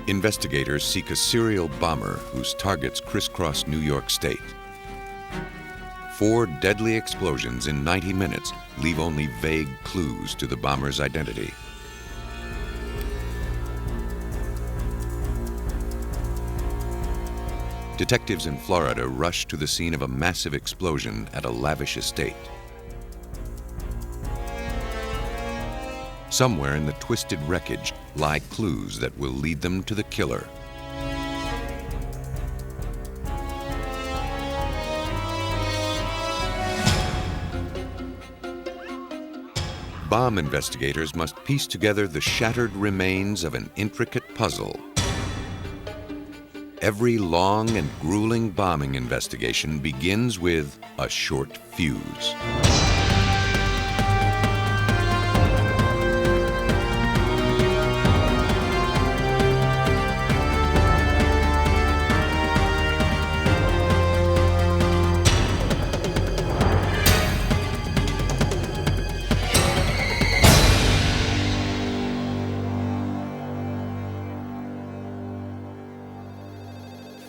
Investigators seek a serial bomber whose targets crisscross New York State. 4 deadly explosions in 90 minutes leave only vague clues to the bomber's identity. Detectives in Florida rush to the scene of a massive explosion at a lavish estate. Somewhere in the twisted wreckage lie clues that will lead them to the killer. Bomb investigators must piece together the shattered remains of an intricate puzzle. Every long and grueling bombing investigation begins with a short fuse.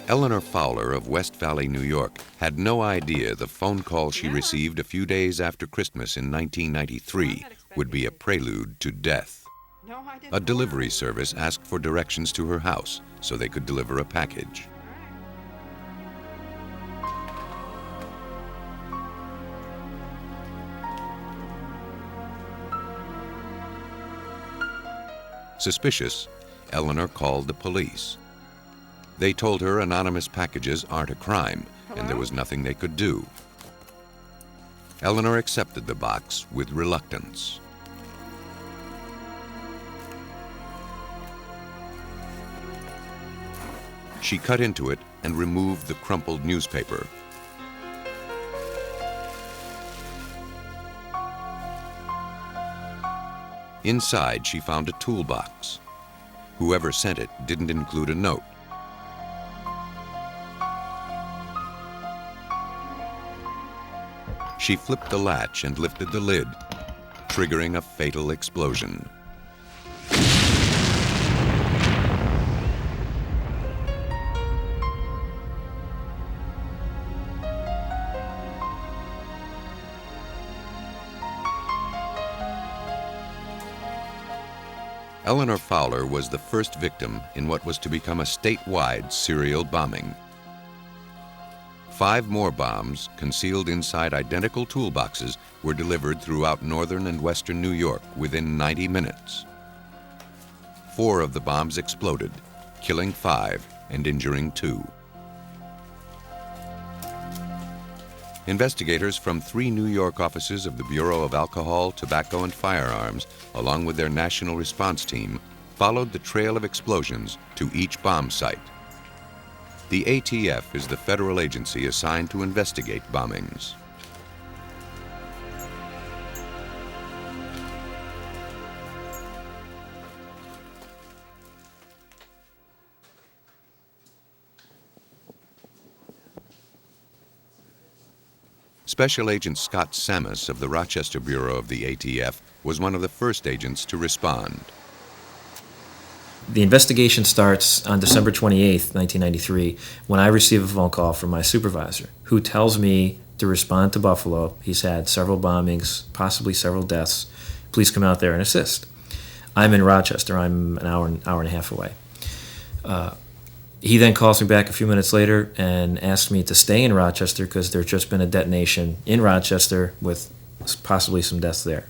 Eleanor Fowler of West Valley, New York, had no idea the phone call she received a few days after Christmas in 1993 would be a prelude to death. A delivery service asked for directions to her house so they could deliver a package. Suspicious, Eleanor called the police. They told her anonymous packages aren't a crime, and there was nothing they could do. Eleanor accepted the box with reluctance. She cut into it and removed the crumpled newspaper. Inside, she found a toolbox. Whoever sent it didn't include a note. She flipped the latch and lifted the lid, triggering a fatal explosion. Eleanor Fowler was the first victim in what was to become a statewide serial bombing. 5 more bombs, concealed inside identical toolboxes, were delivered throughout northern and western New York within 90 minutes. 4 of the bombs exploded, killing 5 and injuring 2. Investigators from 3 New York offices of the Bureau of Alcohol, Tobacco, and Firearms, along with their national response team, followed the trail of explosions to each bomb site. The ATF is the federal agency assigned to investigate bombings. Special Agent Scott Sammis of the Rochester Bureau of the ATF was one of the first agents to respond. The investigation starts on December 28th, 1993, when I receive a phone call from my supervisor, who tells me to respond to Buffalo. He's had several bombings, possibly several deaths. Please come out there and assist. I'm in Rochester. I'm an hour and a half away. He then calls me back a few minutes later and asks me to stay in Rochester because there's just been a detonation in Rochester with possibly some deaths there.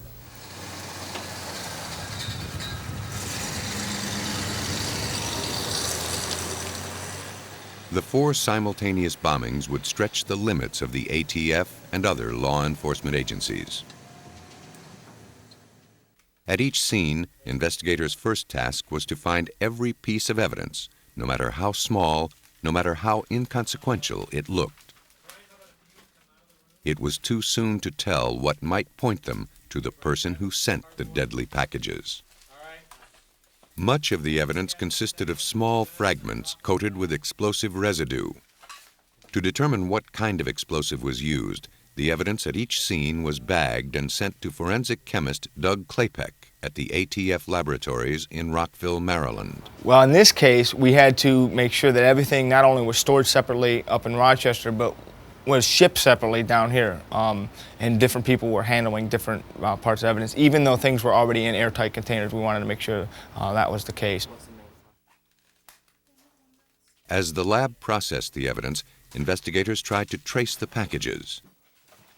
The 4 simultaneous bombings would stretch the limits of the ATF and other law enforcement agencies. At each scene, investigators' first task was to find every piece of evidence, no matter how small, no matter how inconsequential it looked. It was too soon to tell what might point them to the person who sent the deadly packages. Much of the evidence consisted of small fragments coated with explosive residue. To determine what kind of explosive was used, the evidence at each scene was bagged and sent to forensic chemist Doug Klapek at the ATF laboratories in Rockville, Maryland. Well, in this case, we had to make sure that everything not only was stored separately up in Rochester, but was shipped separately down here. And different people were handling different parts of evidence. Even though things were already in airtight containers, we wanted to make sure that was the case. As the lab processed the evidence, investigators tried to trace the packages.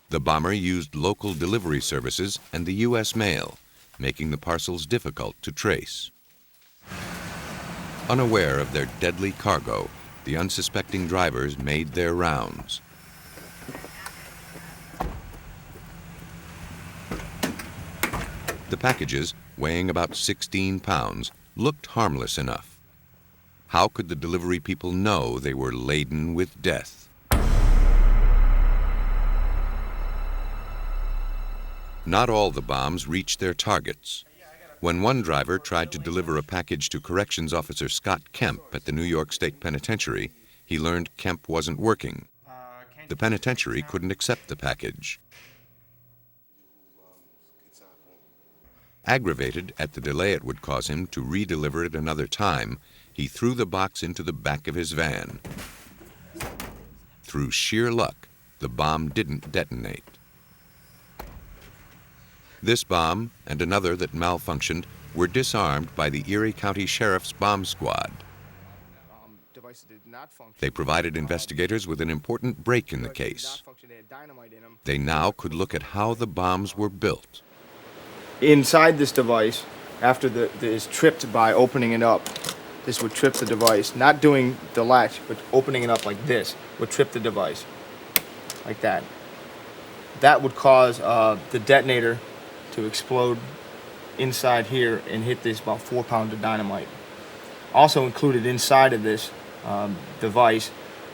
The bomber used local delivery services and the U.S. mail, making the parcels difficult to trace. Unaware of their deadly cargo, the unsuspecting drivers made their rounds. The packages, weighing about 16 pounds, looked harmless enough. How could the delivery people know they were laden with death? Not all the bombs reached their targets. When one driver tried to deliver a package to Corrections Officer Scott Kemp at the New York State Penitentiary, he learned Kemp wasn't working. The penitentiary couldn't accept the package. Aggravated at the delay it would cause him to redeliver it another time, he threw the box into the back of his van. Through sheer luck, the bomb didn't detonate. This bomb and another that malfunctioned were disarmed by the Erie County Sheriff's Bomb Squad. They provided investigators with an important break in the case. They now could look at how the bombs were built. Inside this device, after is tripped by opening it up, this would trip the device. Not doing the latch, but opening it up like this would trip the device, like that. That would cause the detonator to explode inside here and hit this about 4 pounds of dynamite. Also included inside of this device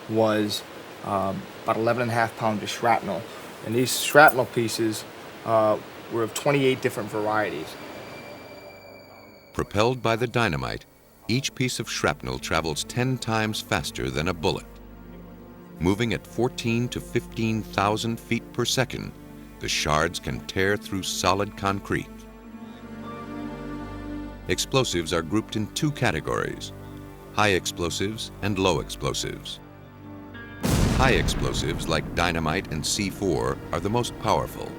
was about 11.5 pounds of shrapnel. And these shrapnel pieces were of 28 different varieties. Propelled by the dynamite, each piece of shrapnel travels 10 times faster than a bullet. Moving at 14 to 15,000 feet per second, the shards can tear through solid concrete. Explosives are grouped in two categories: high explosives and low explosives. High explosives like dynamite and C4 are the most powerful.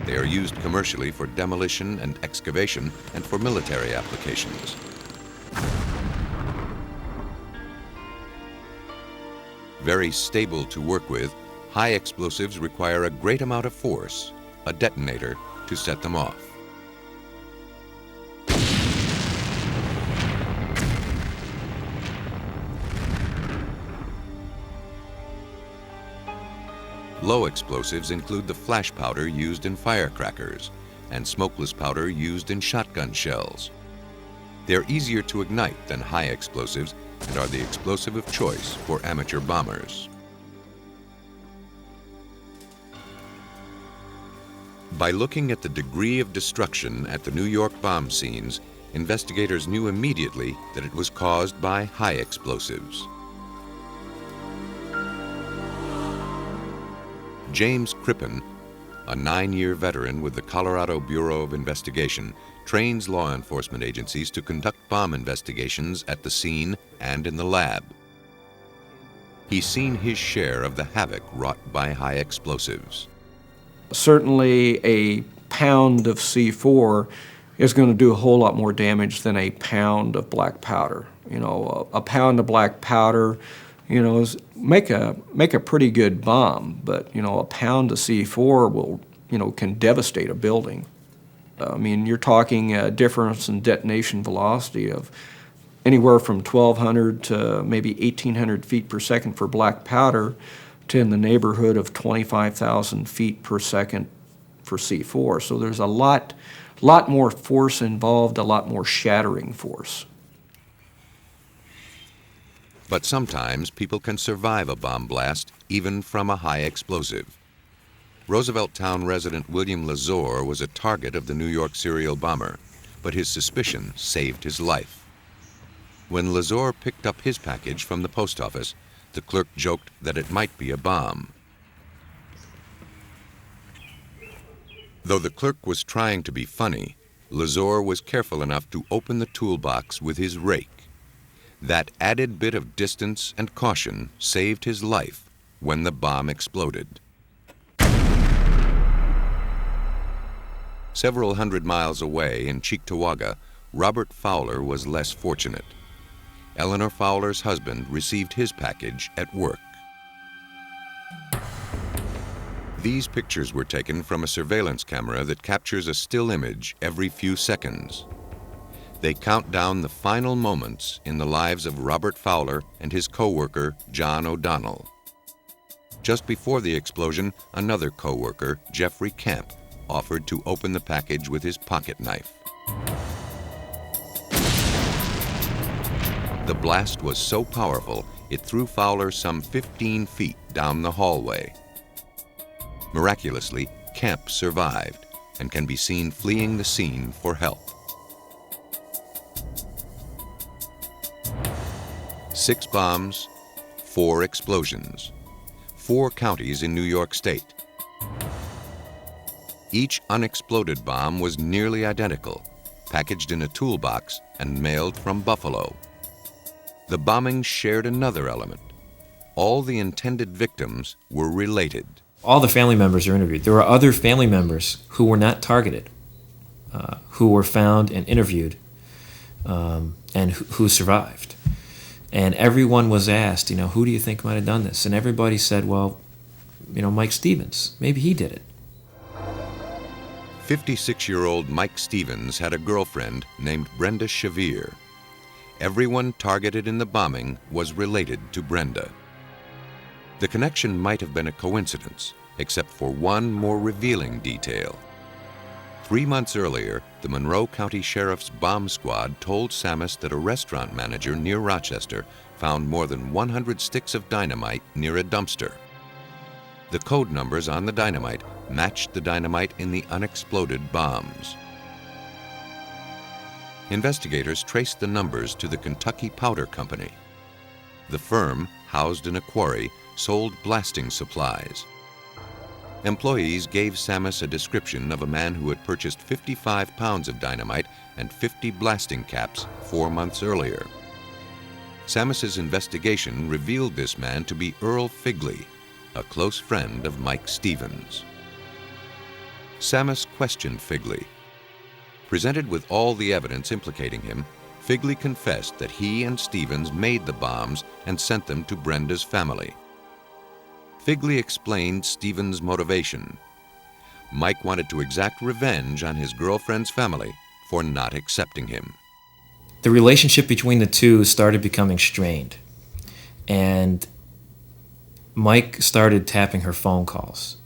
They are used commercially for demolition and excavation and for military applications. Very stable to work with, high explosives require a great amount of force, a detonator, to set them off. Low explosives include the flash powder used in firecrackers and smokeless powder used in shotgun shells. They're easier to ignite than high explosives and are the explosive of choice for amateur bombers. By looking at the degree of destruction at the New York bomb scenes, investigators knew immediately that it was caused by high explosives. James Crippen, a 9-year veteran with the Colorado Bureau of Investigation, trains law enforcement agencies to conduct bomb investigations at the scene and in the lab. He's seen his share of the havoc wrought by high explosives. Certainly a pound of C4 is going to do a whole lot more damage than a pound of black powder. You know, a pound of black powder, you know, make a pretty good bomb, but you know, a pound of C4 will, you know, can devastate a building. I mean, you're talking a difference in detonation velocity of anywhere from 1,200 to maybe 1,800 feet per second for black powder to in the neighborhood of 25,000 feet per second for C4. So there's a lot more force involved, a lot more shattering force. But sometimes people can survive a bomb blast, even from a high explosive. Roosevelt Town resident William Lazore was a target of the New York serial bomber, but his suspicion saved his life. When Lazore picked up his package from the post office, the clerk joked that it might be a bomb. Though the clerk was trying to be funny, Lazor was careful enough to open the toolbox with his rake. That added bit of distance and caution saved his life when the bomb exploded. Several hundred miles away in Cheektowaga, Robert Fowler was less fortunate. Eleanor Fowler's husband received his package at work. These pictures were taken from a surveillance camera that captures a still image every few seconds. They count down the final moments in the lives of Robert Fowler and his co-worker, John O'Donnell. Just before the explosion, another co-worker, Jeffrey Camp, offered to open the package with his pocket knife. The blast was so powerful, it threw Fowler some 15 feet down the hallway. Miraculously, Camp survived and can be seen fleeing the scene for help. 6 bombs, 4 explosions, 4 counties in New York State. Each unexploded bomb was nearly identical, packaged in a toolbox and mailed from Buffalo. The bombing shared another element. All the intended victims were related. All the family members are interviewed. There were other family members who were not targeted, who were found and interviewed, and who survived. And everyone was asked, who do you think might have done this? And everybody said, well, Mike Stevens. Maybe he did it. 56-year-old Mike Stevens had a girlfriend named Brenda Shavir. Everyone targeted in the bombing was related to Brenda. The connection might have been a coincidence, except for one more revealing detail. 3 months earlier, the Monroe County Sheriff's bomb squad told Sammis that a restaurant manager near Rochester found more than 100 sticks of dynamite near a dumpster. The code numbers on the dynamite matched the dynamite in the unexploded bombs. Investigators traced the numbers to the Kentucky Powder Company. The firm, housed in a quarry, sold blasting supplies. Employees gave Sammis a description of a man who had purchased 55 pounds of dynamite and 50 blasting caps 4 months earlier. Sammis's investigation revealed this man to be Earl Figley, a close friend of Mike Stevens. Sammis questioned Figley. Presented with all the evidence implicating him, Figley confessed that he and Stevens made the bombs and sent them to Brenda's family. Figley explained Stevens' motivation. Mike wanted to exact revenge on his girlfriend's family for not accepting him. The relationship between the two started becoming strained, and Mike started tapping her phone calls.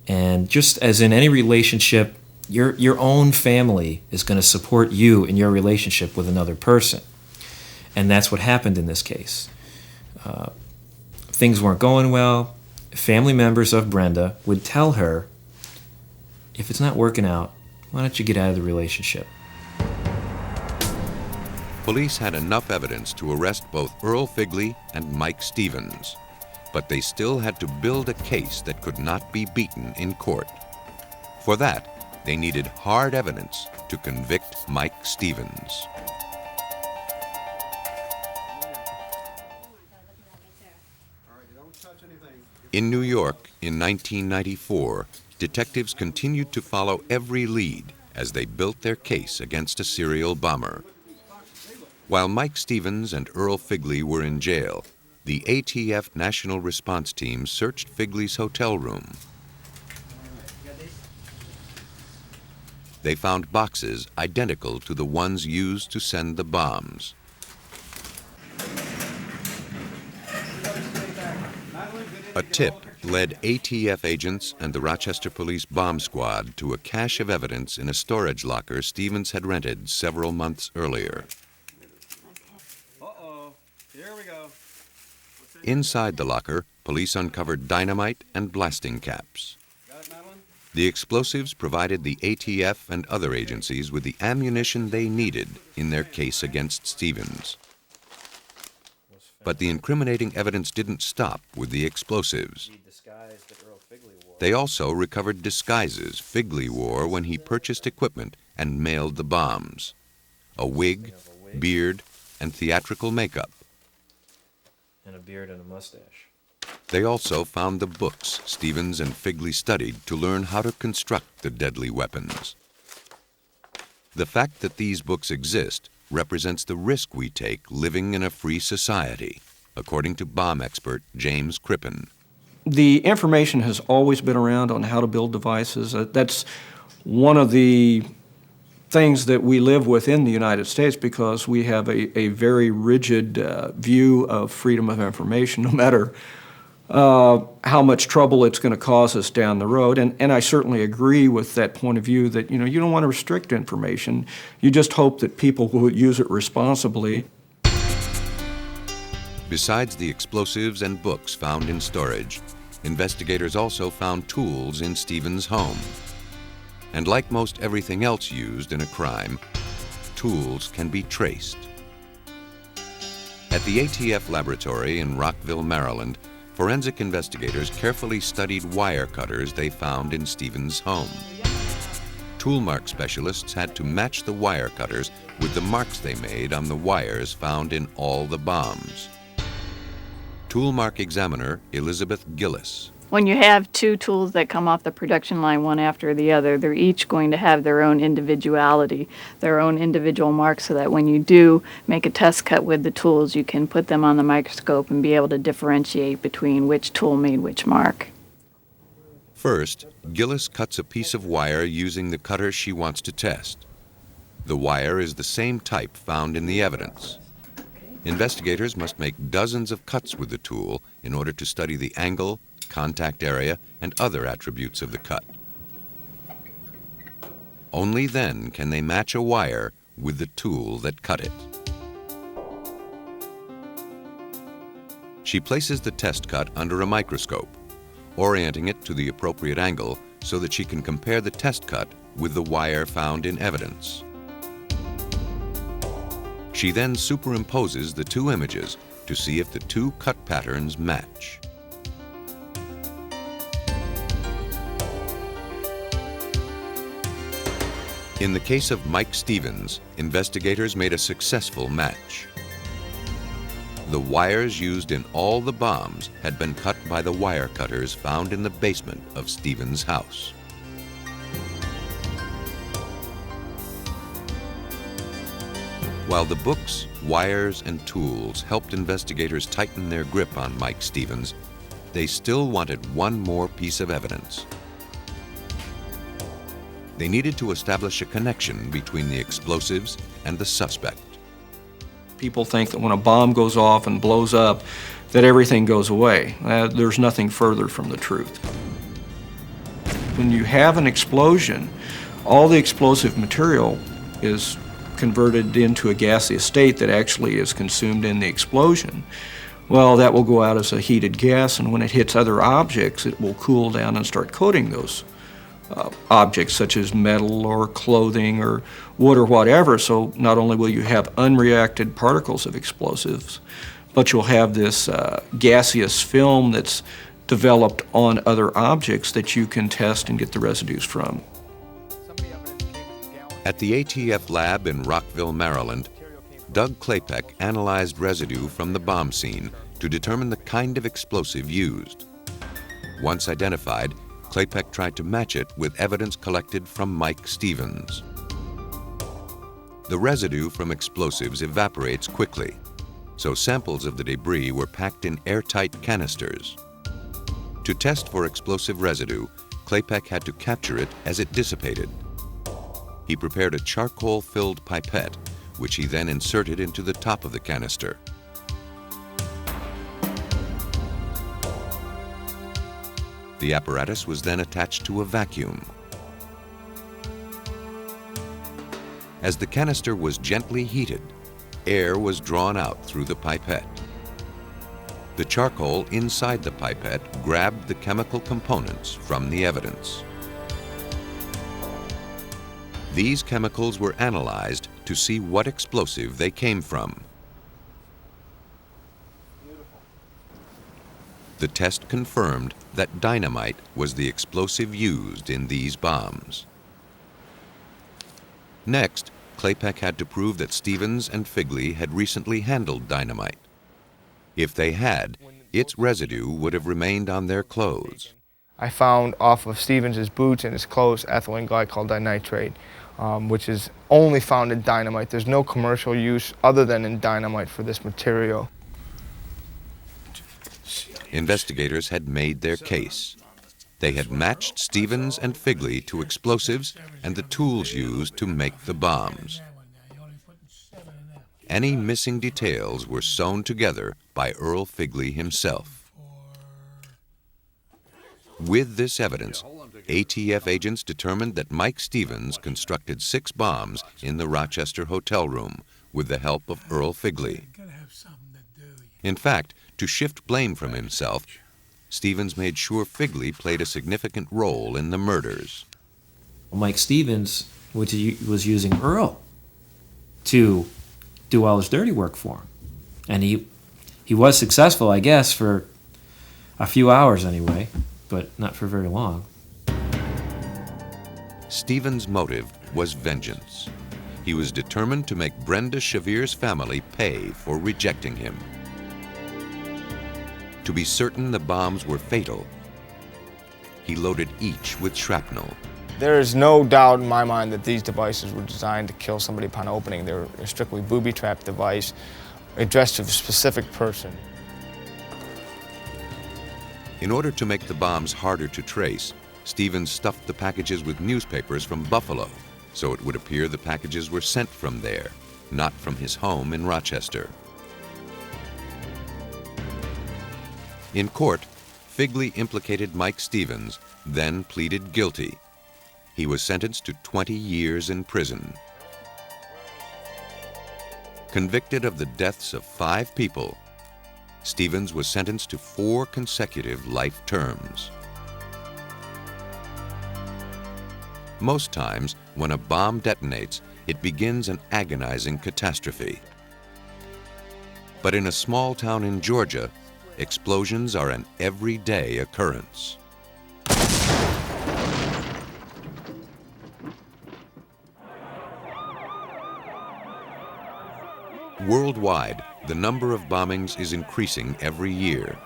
And just as in any relationship, your own family is going to support you in your relationship with another person. And that's what happened in this case. Things weren't going well. Family members of Brenda would tell her, if it's not working out, why don't you get out of the relationship? Police had enough evidence to arrest both Earl Figley and Mike Stevens, but they still had to build a case that could not be beaten in court. For that, they needed hard evidence to convict Mike Stevens. In New York in 1994, detectives continued to follow every lead as they built their case against a serial bomber. While Mike Stevens and Earl Figley were in jail, the ATF National Response Team searched Figley's hotel room. They found boxes identical to the ones used to send the bombs. A tip led ATF agents and the Rochester Police Bomb Squad to a cache of evidence in a storage locker Stevens had rented several months earlier. Here we go. Inside the locker, police uncovered dynamite and blasting caps. The explosives provided the ATF and other agencies with the ammunition they needed in their case against Stevens. But the incriminating evidence didn't stop with the explosives. The disguise that Earl Figley wore. They also recovered disguises Figley wore when he purchased equipment and mailed the bombs: a wig, beard, and theatrical makeup. And a beard and a mustache. They also found the books Stevens and Figley studied to learn how to construct the deadly weapons. The fact that these books exist represents the risk we take living in a free society, according to bomb expert James Crippen. The information has always been around on how to build devices. That's one of the things that we live with in the United States, because we have a very rigid view of freedom of information, no matter how much trouble it's going to cause us down the road. And I certainly agree with that point of view that, you don't want to restrict information. You just hope that people will use it responsibly. Besides the explosives and books found in storage, investigators also found tools in Stevens' home. And like most everything else used in a crime, tools can be traced. At the ATF laboratory in Rockville, Maryland, forensic investigators carefully studied wire cutters they found in Stevens' home. Toolmark specialists had to match the wire cutters with the marks they made on the wires found in all the bombs. Toolmark examiner Elizabeth Gillis. When you have two tools that come off the production line one after the other, they're each going to have their own individuality, their own individual marks, so that when you do make a test cut with the tools, you can put them on the microscope and be able to differentiate between which tool made which mark. First, Gillis cuts a piece of wire using the cutter she wants to test. The wire is the same type found in the evidence. Investigators must make dozens of cuts with the tool in order to study the angle, contact area, and other attributes of the cut. Only then can they match a wire with the tool that cut it. She places the test cut under a microscope, orienting it to the appropriate angle so that she can compare the test cut with the wire found in evidence. She then superimposes the two images to see if the two cut patterns match. In the case of Mike Stevens, investigators made a successful match. The wires used in all the bombs had been cut by the wire cutters found in the basement of Stevens' house. While the books, wires, and tools helped investigators tighten their grip on Mike Stevens, they still wanted one more piece of evidence. They needed to establish a connection between the explosives and the suspect. People think that when a bomb goes off and blows up, that everything goes away. There's nothing further from the truth. When you have an explosion, all the explosive material is converted into a gaseous state that actually is consumed in the explosion. Well, that will go out as a heated gas, and when it hits other objects, it will cool down and start coating those objects, such as metal or clothing or wood or whatever. So not only will you have unreacted particles of explosives, but you'll have this gaseous film that's developed on other objects that you can test and get the residues from. At the ATF lab in Rockville, Maryland, Doug Klapek analyzed residue from the bomb scene to determine the kind of explosive used. Once identified, Klapek tried to match it with evidence collected from Mike Stevens. The residue from explosives evaporates quickly, so samples of the debris were packed in airtight canisters. To test for explosive residue, Klapek had to capture it as it dissipated. He prepared a charcoal-filled pipette, which he then inserted into the top of the canister. The apparatus was then attached to a vacuum. As the canister was gently heated, air was drawn out through the pipette. The charcoal inside the pipette grabbed the chemical components from the evidence. These chemicals were analyzed to see what explosive they came from. The test confirmed that dynamite was the explosive used in these bombs. Next, Klapek had to prove that Stevens and Figley had recently handled dynamite. If they had, its residue would have remained on their clothes. I found off of Stevens' boots and his clothes ethylene glycol dinitrate, which is only found in dynamite. There's no commercial use other than in dynamite for this material. Investigators had made their case. They had matched Stevens and Figley to explosives and the tools used to make the bombs. Any missing details were sewn together by Earl Figley himself. With this evidence, ATF agents determined that Mike Stevens constructed 6 bombs in the Rochester hotel room with the help of Earl Figley. In fact, to shift blame from himself, Stevens made sure Figley played a significant role in the murders. Mike Stevens was using Earl to do all his dirty work for him. And he was successful, I guess, for a few hours anyway, but not for very long. Stevens' motive was vengeance. He was determined to make Brenda Shavir's family pay for rejecting him. To be certain the bombs were fatal, he loaded each with shrapnel. There is no doubt in my mind that these devices were designed to kill somebody upon opening. They're a strictly booby-trap device addressed to a specific person. In order to make the bombs harder to trace, Stevens stuffed the packages with newspapers from Buffalo, so it would appear the packages were sent from there, not from his home in Rochester. In court, Figley implicated Mike Stevens, then pleaded guilty. He was sentenced to 20 years in prison. Convicted of the deaths of 5 people, Stevens was sentenced to 4 consecutive life terms. Most times, when a bomb detonates, it begins an agonizing catastrophe. But in a small town in Georgia, explosions are an everyday occurrence. Worldwide, the number of bombings is increasing every year.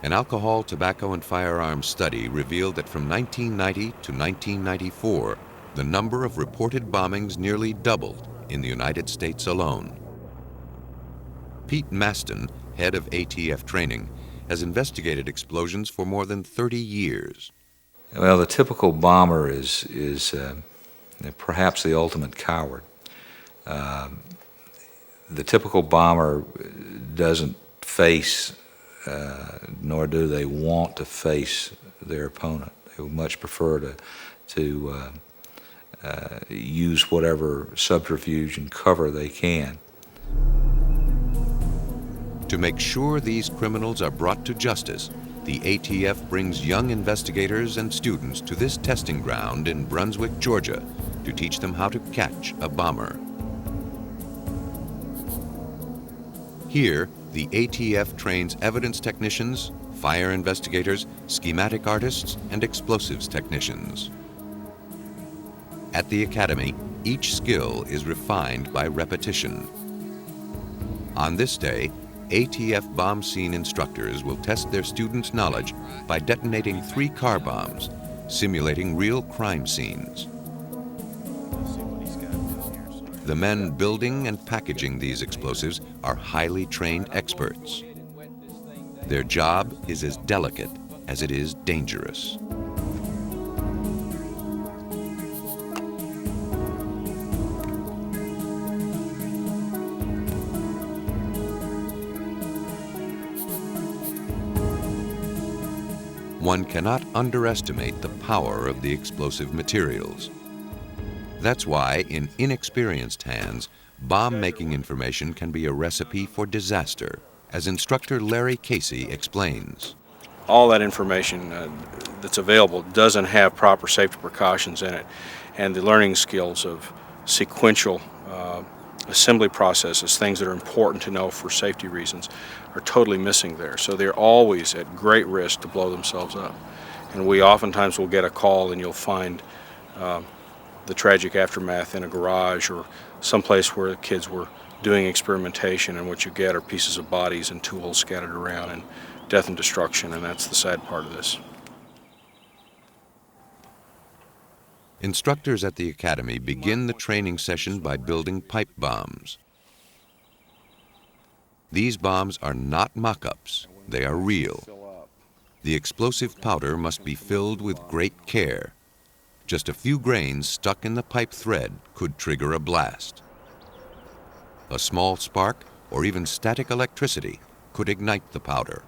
An alcohol, tobacco, and firearms study revealed that from 1990 to 1994, the number of reported bombings nearly doubled in the United States alone. Pete Maston, head of ATF training, has investigated explosions for more than 30 years. Well, the typical bomber is perhaps the ultimate coward. The typical bomber doesn't face, nor do they want to face their opponent. They would much prefer to use whatever subterfuge and cover they can. To make sure these criminals are brought to justice, the ATF brings young investigators and students to this testing ground in Brunswick, Georgia, to teach them how to catch a bomber. Here, the ATF trains evidence technicians, fire investigators, schematic artists, and explosives technicians. At the academy, each skill is refined by repetition. On this day, ATF bomb scene instructors will test their students' knowledge by detonating 3 car bombs, simulating real crime scenes. The men building and packaging these explosives are highly trained experts. Their job is as delicate as it is dangerous. One cannot underestimate the power of the explosive materials. That's why, in inexperienced hands, bomb-making information can be a recipe for disaster, as instructor Larry Casey explains. All that information that's available doesn't have proper safety precautions in it, and the learning skills of sequential assembly processes, things that are important to know for safety reasons, are totally missing there. So they're always at great risk to blow themselves up. And we oftentimes will get a call and you'll find the tragic aftermath in a garage or someplace where the kids were doing experimentation, and what you get are pieces of bodies and tools scattered around, and death and destruction, and that's the sad part of this. Instructors at the academy begin the training session by building pipe bombs. These bombs are not mock-ups, they are real. The explosive powder must be filled with great care. Just a few grains stuck in the pipe thread could trigger a blast. A small spark or even static electricity could ignite the powder.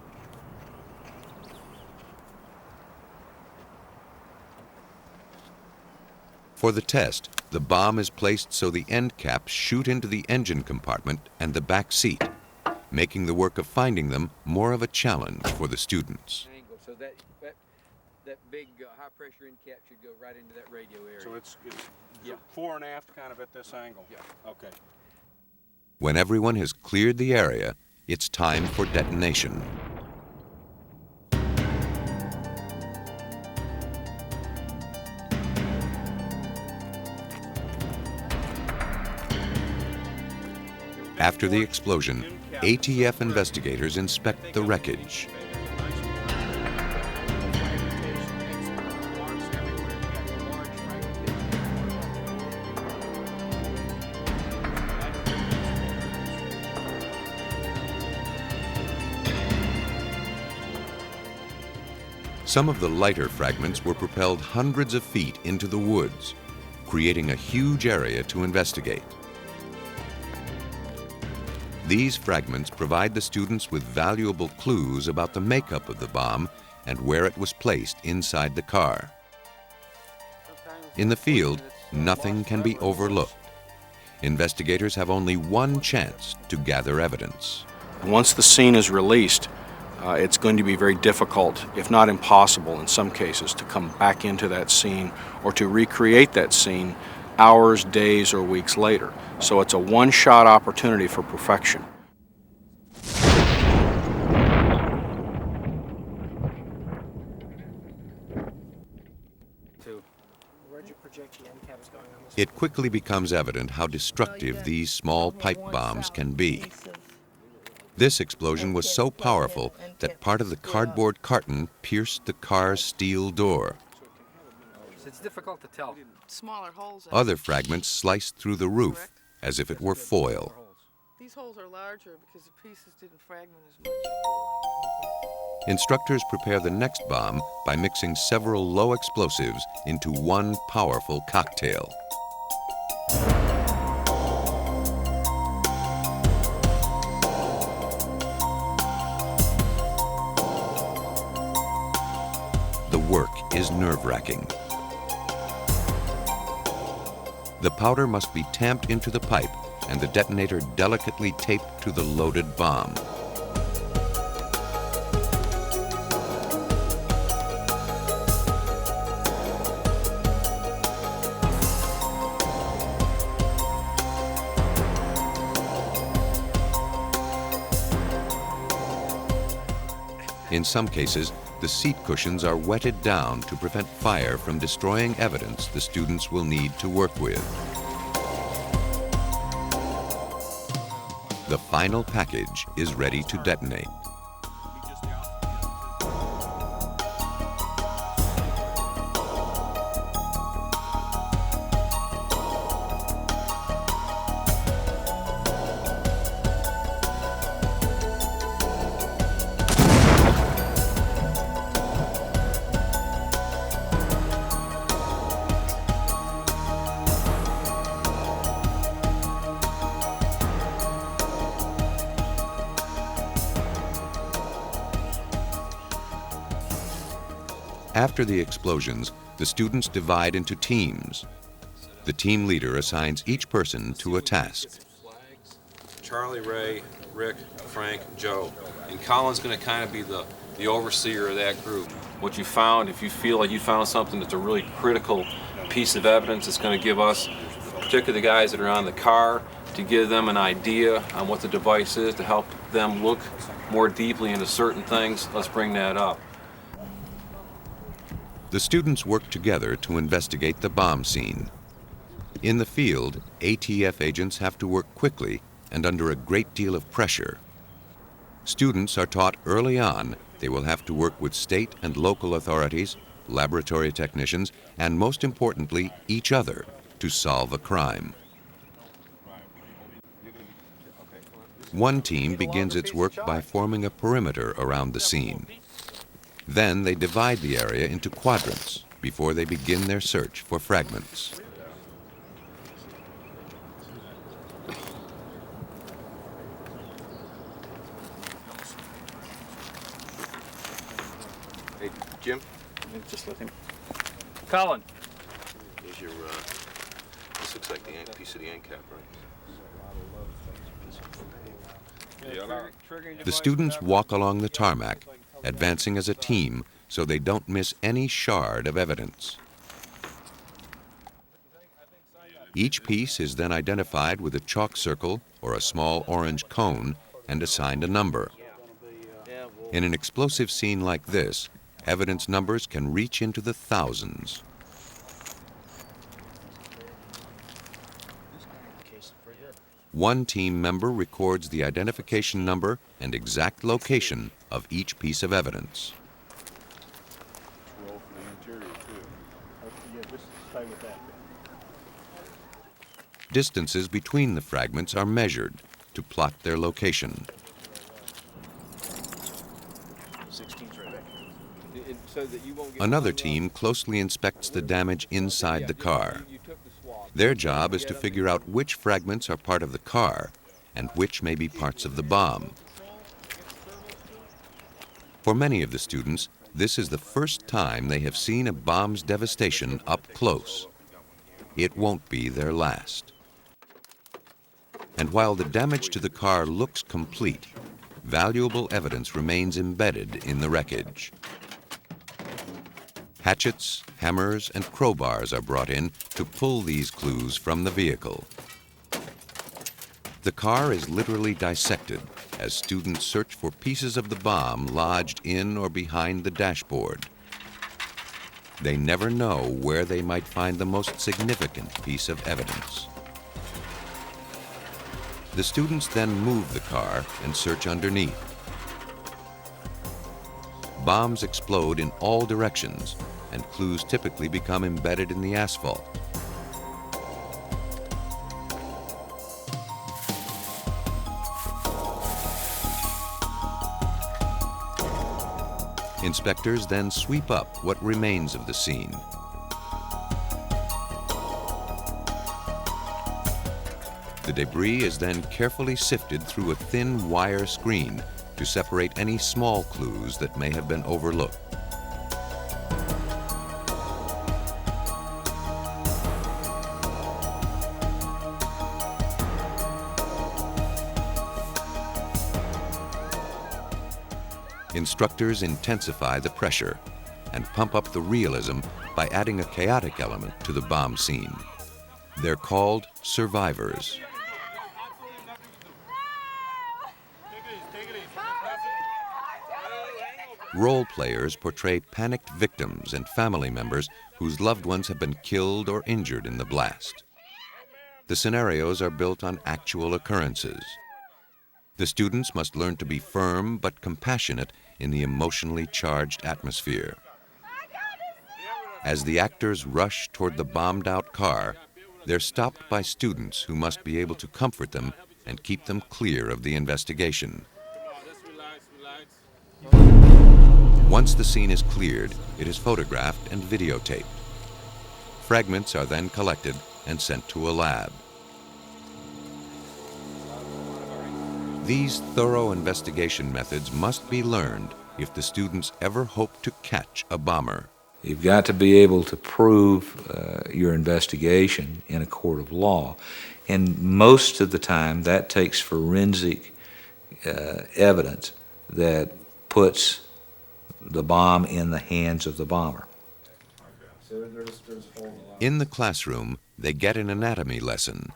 For the test, the bomb is placed so the end caps shoot into the engine compartment and the back seat, making the work of finding them more of a challenge for the students. So that big high pressure end cap should go right into that radio area. So it's fore and aft kind of at this angle? Yeah. Okay. When everyone has cleared the area, it's time for detonation. After the explosion, ATF investigators inspect the wreckage. Some of the lighter fragments were propelled hundreds of feet into the woods, creating a huge area to investigate. These fragments provide the students with valuable clues about the makeup of the bomb and where it was placed inside the car. In the field, nothing can be overlooked. Investigators have only one chance to gather evidence. Once the scene is released, it's going to be very difficult, if not impossible in some cases, to come back into that scene or to recreate that scene hours, days, or weeks later. So it's a one-shot opportunity for perfection. It quickly becomes evident how destructive these small pipe bombs can be. This explosion was so powerful that part of the cardboard carton pierced the car's steel door. It's difficult to tell. Smaller holes. Other fragments sliced through the roof as if it were foil. These holes are larger because the pieces didn't fragment as much. Instructors prepare the next bomb by mixing several low explosives into one powerful cocktail. The work is nerve-wracking. The powder must be tamped into the pipe and the detonator delicately taped to the loaded bomb. In some cases, the seat cushions are wetted down to prevent fire from destroying evidence the students will need to work with. The final package is ready to detonate. After the explosions, the students divide into teams. The team leader assigns each person to a task. Charlie, Ray, Rick, Frank, Joe. And Colin's going to kind of be the overseer of that group. What you found, if you feel like you found something that's a really critical piece of evidence, it's going to give us, particularly the guys that are on the car, to give them an idea on what the device is, to help them look more deeply into certain things. Let's bring that up. The students work together to investigate the bomb scene. In the field, ATF agents have to work quickly and under a great deal of pressure. Students are taught early on they will have to work with state and local authorities, laboratory technicians, and most importantly, each other to solve a crime. One team begins its work by forming a perimeter around the scene. Then they divide the area into quadrants before they begin their search for fragments. Hey, Jim? Just let him. Colin. Here's your, this looks like the piece of the end cap, right? The students walk along the tarmac, advancing as a team so they don't miss any shard of evidence. Each piece is then identified with a chalk circle or a small orange cone and assigned a number. In an explosive scene like this, evidence numbers can reach into the thousands. One team member records the identification number and exact location of each piece of evidence. Distances between the fragments are measured to plot their location. Another team closely inspects the damage inside the car. Their job is to figure out which fragments are part of the car and which may be parts of the bomb. For many of the students, this is the first time they have seen a bomb's devastation up close. It won't be their last. And while the damage to the car looks complete, valuable evidence remains embedded in the wreckage. Hatchets, hammers, and crowbars are brought in to pull these clues from the vehicle. The car is literally dissected as students search for pieces of the bomb lodged in or behind the dashboard. They never know where they might find the most significant piece of evidence. The students then move the car and search underneath. Bombs explode in all directions, and clues typically become embedded in the asphalt. Inspectors then sweep up what remains of the scene. The debris is then carefully sifted through a thin wire screen to separate any small clues that may have been overlooked. Instructors intensify the pressure and pump up the realism by adding a chaotic element to the bomb scene. They're called survivors. Role players portray panicked victims and family members whose loved ones have been killed or injured in the blast. The scenarios are built on actual occurrences. The students must learn to be firm but compassionate in the emotionally charged atmosphere. As the actors rush toward the bombed-out car, they're stopped by students who must be able to comfort them and keep them clear of the investigation. Once the scene is cleared, it is photographed and videotaped. Fragments are then collected and sent to a lab. These thorough investigation methods must be learned if the students ever hope to catch a bomber. You've got to be able to prove your investigation in a court of law. And most of the time, that takes forensic evidence that puts the bomb in the hands of the bomber. In the classroom, they get an anatomy lesson.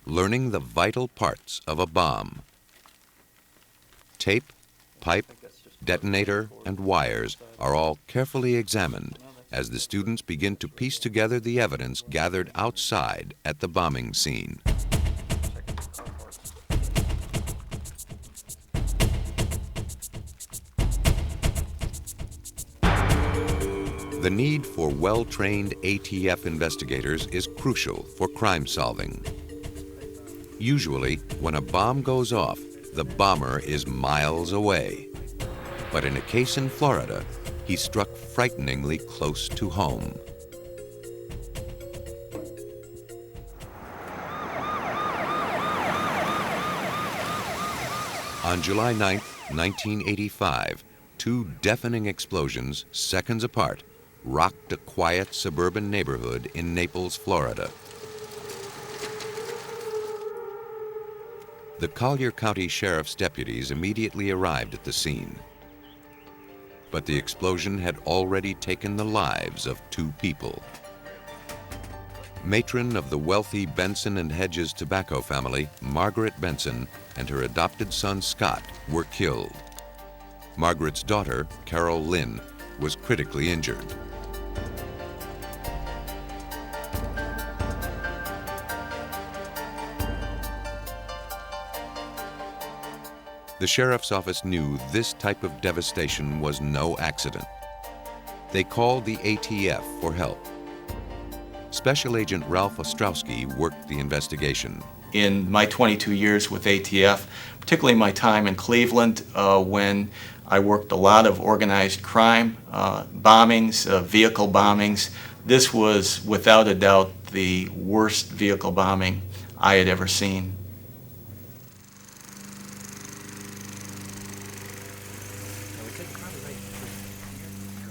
learning the vital parts of a bomb. Tape, pipe, detonator, and wires are all carefully examined as the students begin to piece together the evidence gathered outside at the bombing scene. The need for well-trained ATF investigators is crucial for crime solving. Usually, when a bomb goes off, the bomber is miles away. But in a case in Florida, he struck frighteningly close to home. On July 9, 1985, two deafening explosions, seconds apart, rocked a quiet suburban neighborhood in Naples, Florida. The Collier County Sheriff's deputies immediately arrived at the scene. But the explosion had already taken the lives of two people. Matron of the wealthy Benson and Hedges tobacco family, Margaret Benson, and her adopted son Scott were killed. Margaret's daughter, Carol Lynn, was critically injured. The sheriff's office knew this type of devastation was no accident. They called the ATF for help. Special Agent Ralph Ostrowski worked the investigation. In my 22 years with ATF, particularly my time in Cleveland, when I worked a lot of organized crime, bombings, vehicle bombings, this was without a doubt the worst vehicle bombing I had ever seen.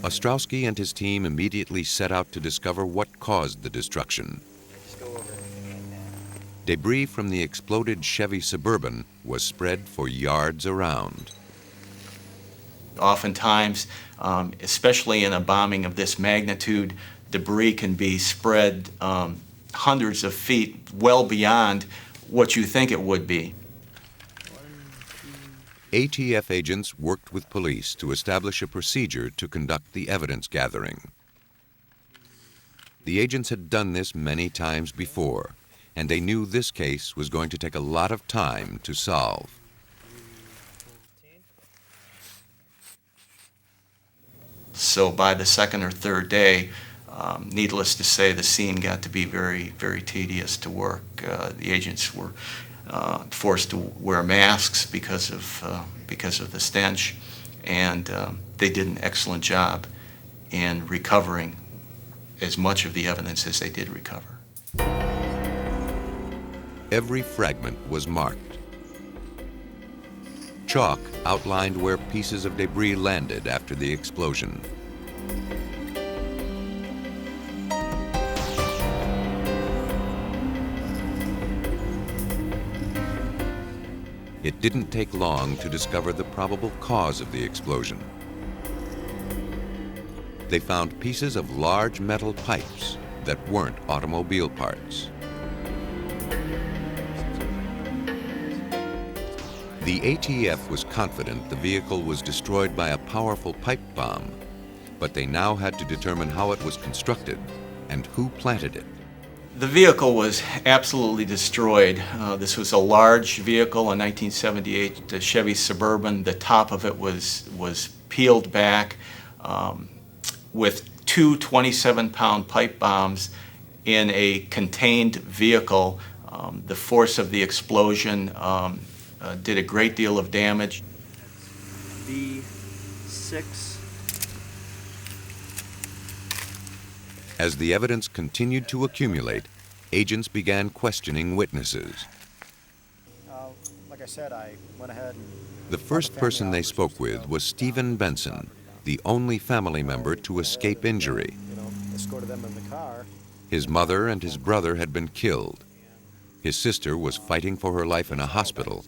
Ostrowski and his team immediately set out to discover what caused the destruction. Debris from the exploded Chevy Suburban was spread for yards around. Oftentimes, especially in a bombing of this magnitude, debris can be spread hundreds of feet, well beyond what you think it would be. ATF agents worked with police to establish a procedure to conduct the evidence gathering. The agents had done this many times before, and they knew this case was going to take a lot of time to solve. So by the second or third day, needless to say, the scene got to be very, very tedious to work. The agents were forced to wear masks because of the stench, and they did an excellent job in recovering as much of the evidence as they did recover. Every fragment was marked. Chalk outlined where pieces of debris landed after the explosion. It didn't take long to discover the probable cause of the explosion. They found pieces of large metal pipes that weren't automobile parts. The ATF was confident the vehicle was destroyed by a powerful pipe bomb, but they now had to determine how it was constructed and who planted it. The vehicle was absolutely destroyed. This was a large vehicle, a 1978 Chevy Suburban. The top of it was peeled back with two 27-pound pipe bombs in a contained vehicle. The force of the explosion did a great deal of damage. B6. As the evidence continued to accumulate, agents began questioning witnesses. Like I said, I went ahead and... The first person they spoke with was Stephen Benson, the only family member to escape injury. Escorted them in the car. His mother and his brother had been killed. His sister was fighting for her life in a hospital,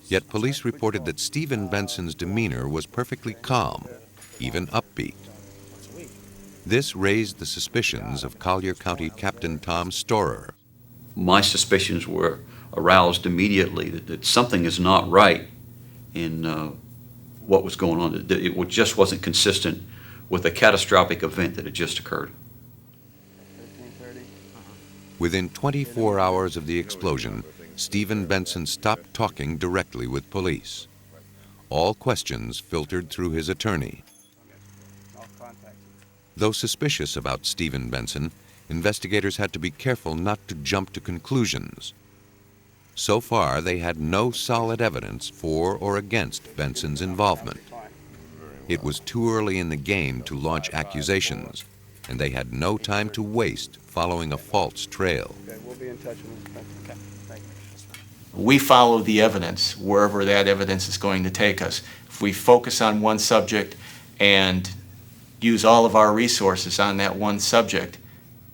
yet police reported that Stephen Benson's demeanor was perfectly calm, even upbeat. This raised the suspicions of Collier County Captain Tom Storer. My suspicions were aroused immediately that something is not right in what was going on. It just wasn't consistent with a catastrophic event that had just occurred. Within 24 hours of the explosion, Stephen Benson stopped talking directly with police. All questions filtered through his attorney. Though suspicious about Stephen Benson, investigators had to be careful not to jump to conclusions. So far, they had no solid evidence for or against Benson's involvement. It was too early in the game to launch accusations, and they had no time to waste following a false trail. Okay, we'll be in touch with them. Okay, thank you. We follow the evidence wherever that evidence is going to take us. If we focus on one subject and use all of our resources on that one subject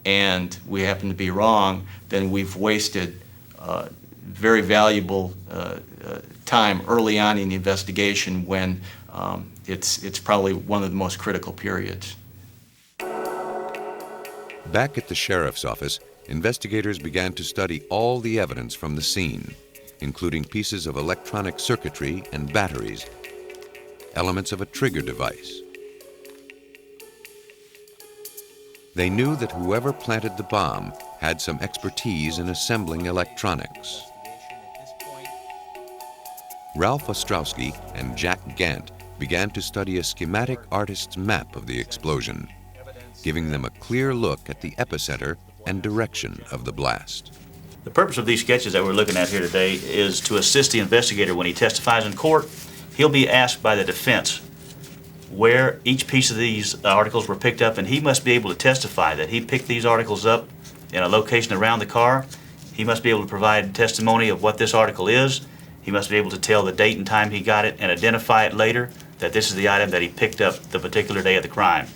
and we happen to be wrong, then we've wasted very valuable time early on in the investigation when it's probably one of the most critical periods. Back at the sheriff's office, investigators began to study all the evidence from the scene, including pieces of electronic circuitry and batteries, elements of a trigger device. They knew that whoever planted the bomb had some expertise in assembling electronics. Ralph Ostrowski and Jack Gant began to study a schematic artist's map of the explosion, giving them a clear look at the epicenter and direction of the blast. The purpose of these sketches that we're looking at here today is to assist the investigator when he testifies in court. He'll be asked by the defense where each piece of these articles were picked up, and he must be able to testify that he picked these articles up in a location around the car. He must be able to provide testimony of what this article is. He must be able to tell the date and time he got it and identify it later that this is the item that he picked up the particular day of the crime.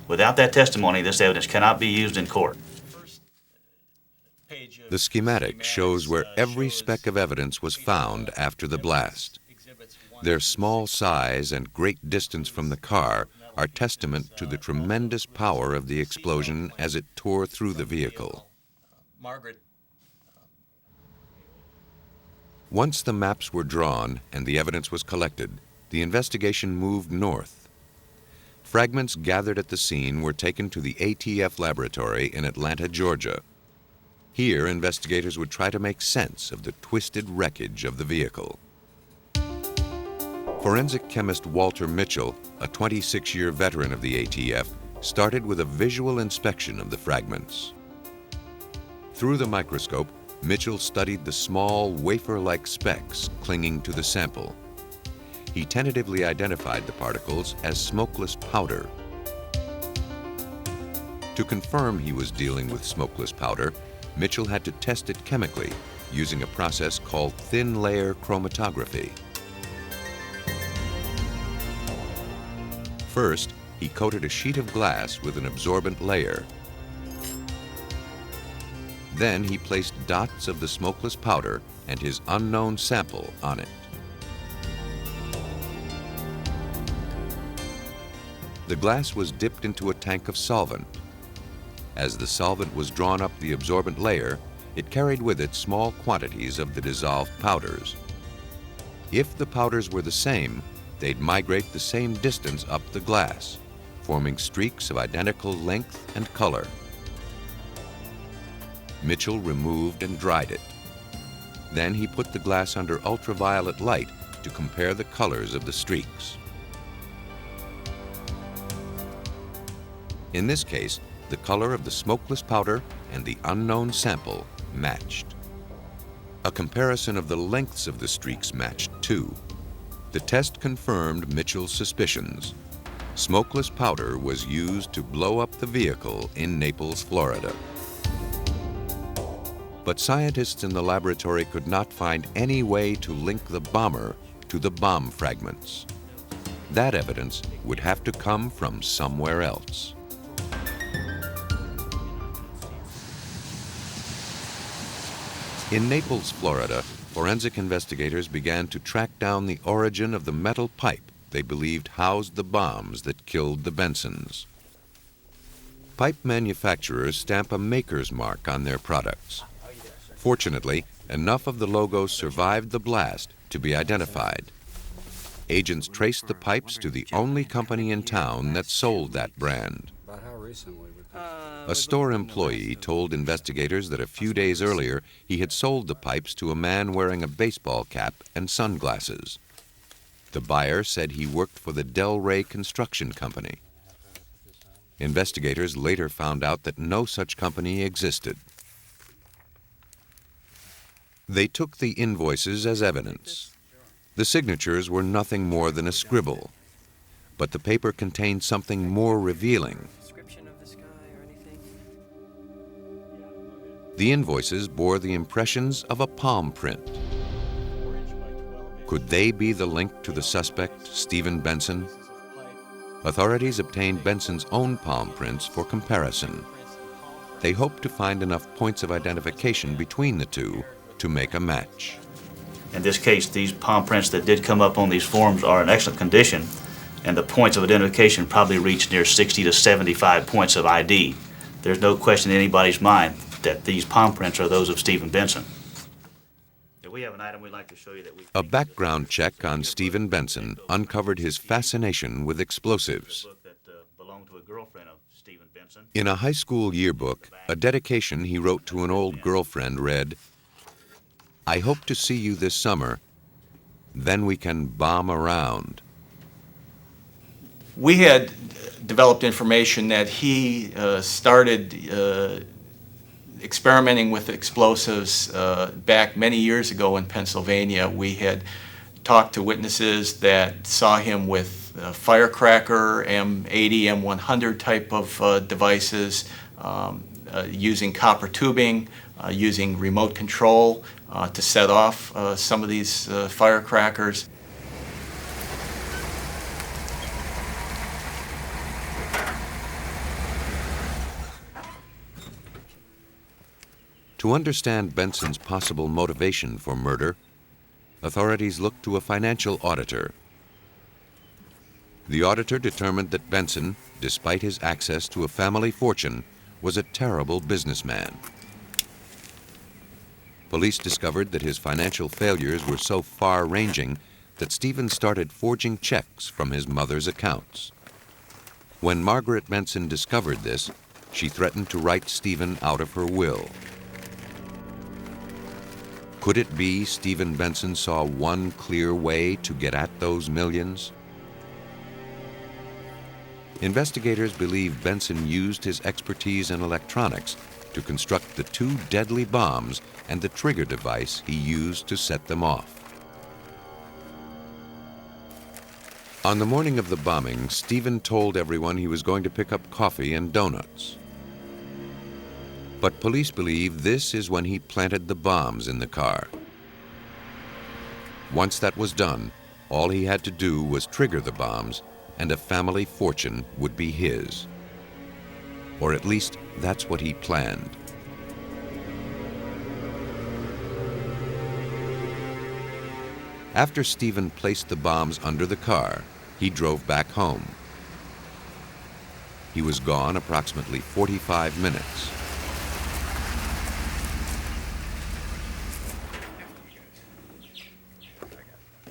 Without that testimony, this evidence cannot be used in court. The schematic shows where every speck of evidence was found after the blast. Their small size and great distance from the car are testament to the tremendous power of the explosion as it tore through the vehicle. Once the maps were drawn and the evidence was collected, the investigation moved north. Fragments gathered at the scene were taken to the ATF laboratory in Atlanta, Georgia. Here, investigators would try to make sense of the twisted wreckage of the vehicle. Forensic chemist Walter Mitchell, a 26-year veteran of the ATF, started with a visual inspection of the fragments. Through the microscope, Mitchell studied the small wafer-like specks clinging to the sample. He tentatively identified the particles as smokeless powder. To confirm he was dealing with smokeless powder, Mitchell had to test it chemically using a process called thin layer chromatography. First, he coated a sheet of glass with an absorbent layer. Then he placed dots of the smokeless powder and his unknown sample on it. The glass was dipped into a tank of solvent. As the solvent was drawn up the absorbent layer, it carried with it small quantities of the dissolved powders. If the powders were the same, they'd migrate the same distance up the glass, forming streaks of identical length and color. Mitchell removed and dried it. Then he put the glass under ultraviolet light to compare the colors of the streaks. In this case, the color of the smokeless powder and the unknown sample matched. A comparison of the lengths of the streaks matched too. The test confirmed Mitchell's suspicions. Smokeless powder was used to blow up the vehicle in Naples, Florida. But scientists in the laboratory could not find any way to link the bomber to the bomb fragments. That evidence would have to come from somewhere else. In Naples, Florida, forensic investigators began to track down the origin of the metal pipe they believed housed the bombs that killed the Bensons. Pipe manufacturers stamp a maker's mark on their products. Fortunately, enough of the logo survived the blast to be identified. Agents traced the pipes to the only company in town that sold that brand. A store employee told investigators that a few days earlier he had sold the pipes to a man wearing a baseball cap and sunglasses. The buyer said he worked for the Del Rey Construction Company. Investigators later found out that no such company existed. They took the invoices as evidence. The signatures were nothing more than a scribble, but the paper contained something more revealing. The invoices bore the impressions of a palm print. Could they be the link to the suspect, Stephen Benson? Authorities obtained Benson's own palm prints for comparison. They hoped to find enough points of identification between the two to make a match. In this case, these palm prints that did come up on these forms are in excellent condition, and the points of identification probably reached near 60 to 75 points of ID. There's no question in anybody's mind that these palm prints are those of Stephen Benson. We have an item we'd like to show you that A background check on Stephen Benson uncovered his fascination with explosives. In a high school yearbook, a dedication he wrote to an old girlfriend read, "I hope to see you this summer, then we can bomb around." We had developed information that he started experimenting with explosives back many years ago in Pennsylvania. We had talked to witnesses that saw him with firecracker, M80, M100 type of devices, using copper tubing, using remote control to set off some of these firecrackers. To understand Benson's possible motivation for murder, authorities looked to a financial auditor. The auditor determined that Benson, despite his access to a family fortune, was a terrible businessman. Police discovered that his financial failures were so far-ranging that Stephen started forging checks from his mother's accounts. When Margaret Benson discovered this, she threatened to write Stephen out of her will. Could it be Stephen Benson saw one clear way to get at those millions? Investigators believe Benson used his expertise in electronics to construct the two deadly bombs and the trigger device he used to set them off. On the morning of the bombing, Stephen told everyone he was going to pick up coffee and donuts. But police believe this is when he planted the bombs in the car. Once that was done, all he had to do was trigger the bombs, and a family fortune would be his. Or at least that's what he planned. After Stephen placed the bombs under the car, he drove back home. He was gone approximately 45 minutes.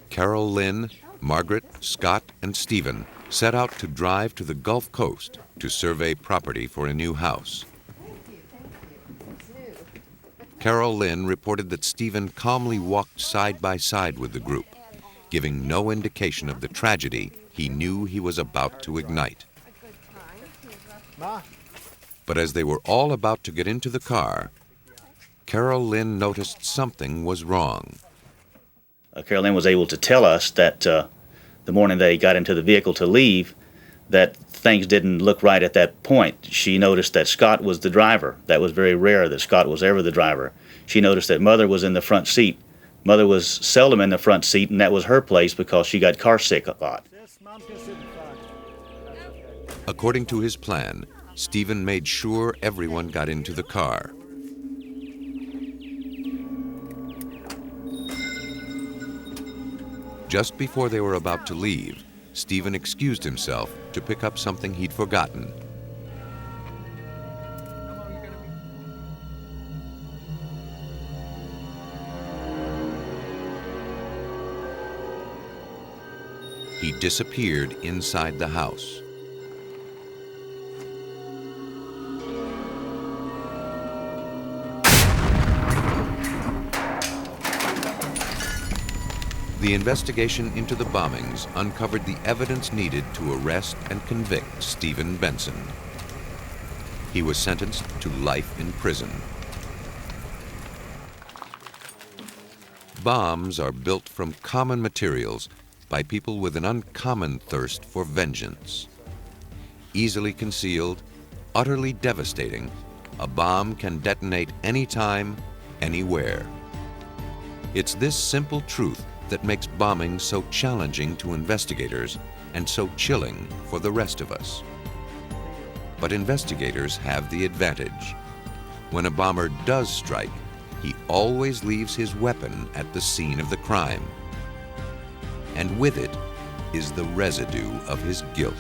Carol Lynn, Margaret, Scott, and Stephen set out to drive to the Gulf Coast to survey property for a new house. Carol Lynn reported that Stephen calmly walked side by side with the group, giving no indication of the tragedy he knew he was about to ignite. But as they were all about to get into the car, Carol Lynn noticed something was wrong. Carol Lynn was able to tell us that the morning they got into the vehicle to leave, that things didn't look right at that point. She noticed that Scott was the driver. That was very rare that Scott was ever the driver. She noticed that Mother was in the front seat. Mother was seldom in the front seat, and that was her place because she got car sick a lot. According to his plan, Stephen made sure everyone got into the car. Just before they were about to leave, Stephen excused himself to pick up something he'd forgotten. he disappeared inside the house. The investigation into the bombings uncovered the evidence needed to arrest and convict Stephen Benson. He was sentenced to life in prison. Bombs are built from common materials by people with an uncommon thirst for vengeance. Easily concealed, utterly devastating, a bomb can detonate anytime, anywhere. It's this simple truth that makes bombing so challenging to investigators and so chilling for the rest of us. But investigators have the advantage. When a bomber does strike, he always leaves his weapon at the scene of the crime. And with it is the residue of his guilt.